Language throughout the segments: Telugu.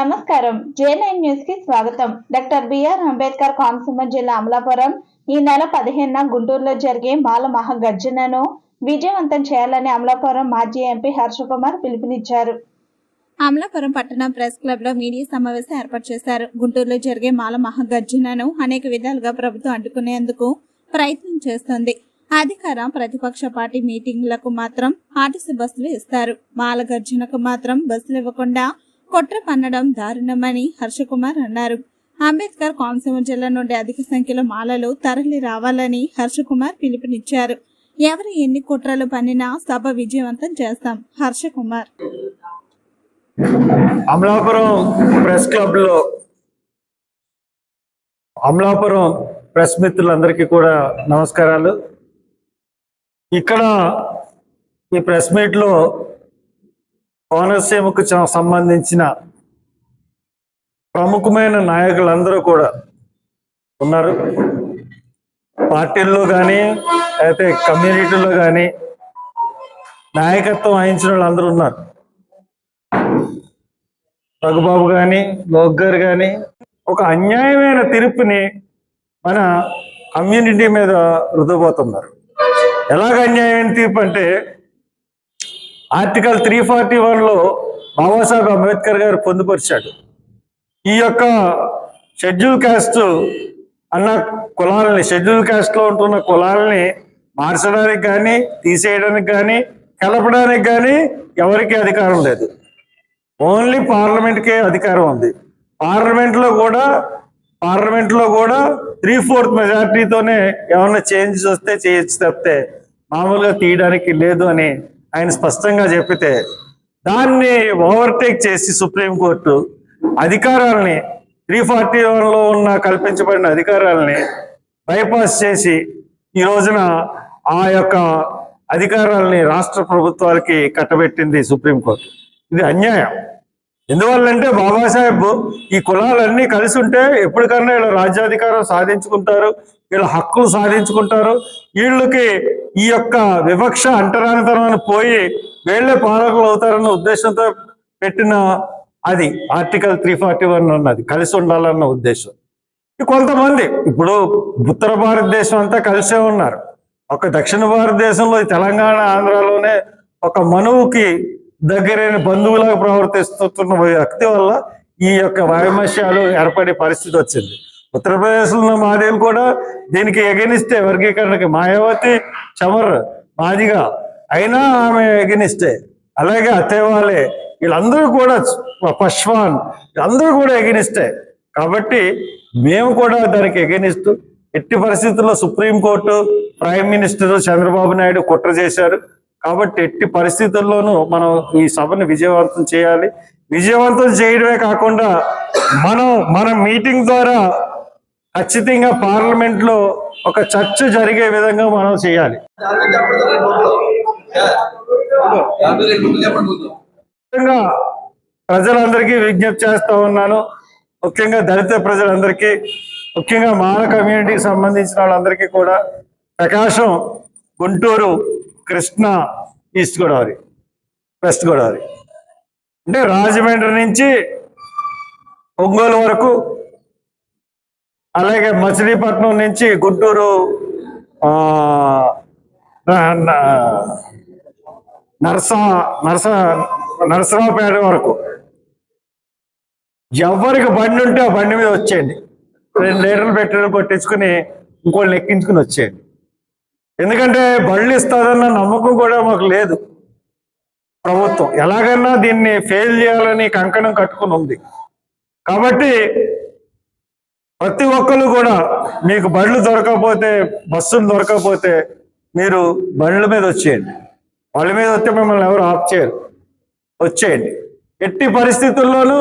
నమస్కారం. J9 న్యూస్ కి స్వాగతం. డాక్టర్ బిఆర్ అంబేద్కర్ కోనసీమ జిల్లా అమలాపురం ఈ నెల 15న గుంటూరులో జరిగే మాల మహాగర్జనను విజయవంతం చేయాలని అమలాపురం మాజీ ఎంపీ హర్షకుమార్ పిలుపునిచ్చారు. అమలాపురం పట్టణ ప్రెస్ క్లబ్ లో మీడియా సమావేశం ఏర్పాటు చేశారు. గుంటూరులో జరిగే మాల మహాగర్జనను అనేక విధాలుగా ప్రభుత్వం అడ్డుకునేందుకు ప్రయత్నం చేస్తోంది. అధికార ప్రతిపక్ష పార్టీ మీటింగ్లకు మాత్రం ఆర్టీసీ బస్సులు ఇస్తారు. మాల గర్జనకు మాత్రం బస్సులు ఇవ్వకుండా కుట్ర పన్నడం దారుణమని హర్షకుమార్ అన్నారు. అంబేద్కర్ కోనసీమ జిల్లా నుండి అధిక సంఖ్యలో మాలలు తరలి రావాలని హర్షకుమార్ పిలుపునిచ్చారు. ఎవరు ఎన్ని కుట్రలు పన్నినా సభ విజయవంతం చేస్తాం. హర్షకుమార్ అమలాపురం ప్రెస్ క్లబ్ లో అమలాపురం ప్రెస్ మిత్రులందరికీ కూడా నమస్కారాలు. ఇక్కడ ఈ ప్రెస్ మీట్ లో కోనసీమకు సంబంధించిన ప్రముఖమైన నాయకులందరూ కూడా ఉన్నారు. పార్టీల్లో కానీ అయితే కమ్యూనిటీలో కానీ నాయకత్వం వహించిన వాళ్ళందరూ ఉన్నారు. రఘుబాబు కానీ లోక్ గారు కానీ ఒక అన్యాయమైన తీర్పుని మన కమ్యూనిటీ మీద రుద్దబోతున్నారు. ఎలాగ అన్యాయమైన తీర్పు అంటే ఆర్టికల్ 341లో బాబాసాహెబ్ అంబేద్కర్ గారు పొందుపరిచాడు. ఈ యొక్క షెడ్యూల్ క్యాస్ట్ అన్న కులాలని, షెడ్యూల్ క్యాస్ట్లో ఉంటున్న కులాలని మార్చడానికి కానీ తీసేయడానికి కానీ కలపడానికి కానీ ఎవరికీ అధికారం లేదు. ఓన్లీ పార్లమెంట్కే అధికారం ఉంది. పార్లమెంట్లో కూడా 3/4 మెజార్టీతోనే ఏమన్నా చేంజెస్ వస్తే చేయొచ్చు తప్పితే మామూలుగా తీయడానికి లేదు అని ఆయన స్పష్టంగా చెప్పితే దాన్ని ఓవర్టేక్ చేసి సుప్రీంకోర్టు అధికారాలని 341లో ఉన్న కల్పించబడిన అధికారాలని బైపాస్ చేసి ఈ రోజున ఆ యొక్క అధికారాలని రాష్ట్ర ప్రభుత్వాలకి కట్టబెట్టింది సుప్రీంకోర్టు. ఇది అన్యాయం. ఎందువల్లంటే బాబాసాహెబ్ ఈ కులాలన్నీ కలిసి ఉంటే ఎప్పటికన్నా వీళ్ళ రాజ్యాధికారం సాధించుకుంటారు, వీళ్ళ హక్కులు సాధించుకుంటారు. వీళ్ళకి ఈ యొక్క వివక్ష అంటరానితనాన్ని పోయి వీళ్ళే పాలకులు అవుతారన్న ఉద్దేశంతో పెట్టిన అది ఆర్టికల్ 341 అన్నది కలిసి ఉండాలన్న ఉద్దేశం. కొంతమంది ఇప్పుడు ఉత్తర భారతదేశం అంతా కలిసే ఉన్నారు. ఒక దక్షిణ భారతదేశంలో తెలంగాణ ఆంధ్రాలోనే ఒక మనువుకి దగ్గరైన బంధువులాగా ప్రవర్తిస్తున్న వ్యక్తి వల్ల ఈ యొక్క వైమస్యాలు ఏర్పడే పరిస్థితి వచ్చింది. ఉత్తరప్రదేశ్లో మాదేవులు కూడా దీనికి ఎగనిస్తే వర్గీకరణకి మాయావతి చమర్ మాదిగా అయినా ఆమె ఎగనిస్తే, అలాగే అత్తేవాలే వీళ్ళందరూ కూడా పశ్వాన్ వీళ్ళందరూ కూడా ఎగనిస్తే. కాబట్టి మేము కూడా దానికి ఎగనిస్తూ ఎట్టి పరిస్థితుల్లో supreme court prime minister Chandrababu Naidu కుట్ర చేశారు. కాబట్టి ఎట్టి పరిస్థితుల్లోనూ మనం ఈ సభను విజయవంతం చేయాలి. విజయవంతం చేయడమే కాకుండా మన మీటింగ్ ద్వారా ఖచ్చితంగా పార్లమెంట్ లో ఒక చర్చ జరిగే విధంగా మనం చేయాలి. ముఖ్యంగా ప్రజలందరికీ విజ్ఞప్తి చేస్తా ఉన్నాను. ముఖ్యంగా దళిత ప్రజలందరికీ, ముఖ్యంగా మాల కమ్యూనిటీకి సంబంధించిన వాళ్ళందరికీ కూడా ప్రకాశం, గుంటూరు, కృష్ణా, ఈస్ట్ గోదావరి, వెస్ట్ గోదావరి అంటే రాజమండ్రి నుంచి ఒంగోలు వరకు, అలాగే మచిలీపట్నం నుంచి గుంటూరు నరసరావుపేట వరకు ఎవరికి బండి ఉంటే ఆ బండి మీద వచ్చేయండి. 2 లీటర్లు పెట్రోల్ కొట్టించుకుని ఇంకోళ్ళని ఎక్కించుకుని వచ్చేయండి. ఎందుకంటే బళ్ళు ఇస్తుందన్న నమ్మకం కూడా మాకు లేదు. ప్రభుత్వం ఎలాగైనా దీన్ని ఫెయిల్ చేయాలని కంకణం కట్టుకుని ఉంది. కాబట్టి ప్రతి ఒక్కరు కూడా మీకు బళ్ళు దొరకకపోతే, బస్సులు దొరకకపోతే మీరు బండ్ల మీద వచ్చేయండి. వాళ్ళ మీద వస్తే మిమ్మల్ని ఎవరు ఆఫ్ చేయరు, వచ్చేయండి. ఎట్టి పరిస్థితుల్లోనూ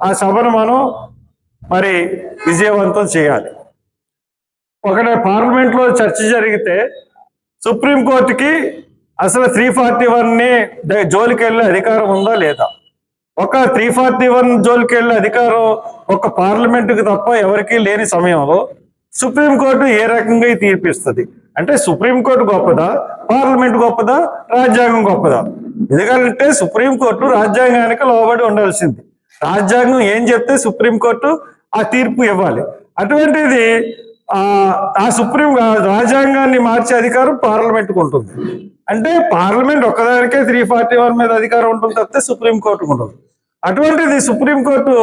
ఆ సభను మనం మరి విజయవంతం చేయాలి. ఒకటే పార్లమెంట్లో చర్చ జరిగితే సుప్రీంకోర్టుకి అసలు 341ని జోలికి వెళ్ళే అధికారం ఉందా లేదా? ఒక 341 జోలికి వెళ్ళే అధికారం ఒక పార్లమెంటుకి తప్ప ఎవరికీ లేని సమయంలో సుప్రీంకోర్టు ఏ రకంగా తీర్పిస్తుంది? అంటే సుప్రీంకోర్టు గొప్పదా, పార్లమెంట్ గొప్పదా, రాజ్యాంగం గొప్పదా? ఎందుకంటే సుప్రీంకోర్టు రాజ్యాంగానికి లోబడి ఉండాల్సింది. రాజ్యాంగం ఏం చెప్తే సుప్రీంకోర్టు ఆ తీర్పు ఇవ్వాలి. అటువంటిది ఆ సుప్రీం రాజ్యాంగాన్ని మార్చే అధికారం పార్లమెంట్కు ఉంటుంది. అంటే పార్లమెంట్ ఒక్కదానికే 341 మీద అధికారం ఉంటుంది తప్పితే సుప్రీంకోర్టుకు ఉండదు. అటువంటిది సుప్రీంకోర్టు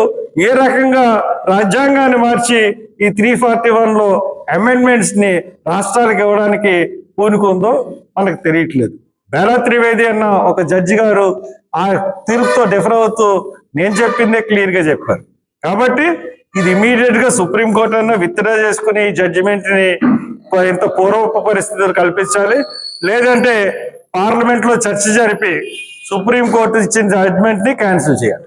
ఏ రకంగా రాజ్యాంగాన్ని మార్చి ఈ 341లో అమెండ్మెంట్స్ ని రాష్ట్రాలకు ఇవ్వడానికి పూనుకుందో మనకు తెలియట్లేదు. బేలా త్రివేది అన్న ఒక జడ్జి గారు ఆ తీర్పుతో డిఫర్ అవుతూ నేను చెప్పిందే క్లియర్ గా చెప్పారు. కాబట్టి ఇది ఇమీడియట్ గా సుప్రీంకోర్టు అన్న విత్డ్రా చేసుకుని ఈ జడ్జిమెంట్ ని ఇంత పూర్వపు పరిస్థితులు కల్పించాలి. లేదంటే పార్లమెంట్ లో చర్చ జరిపి సుప్రీంకోర్టు ఇచ్చిన జడ్జిమెంట్ ని క్యాన్సిల్ చేయాలి.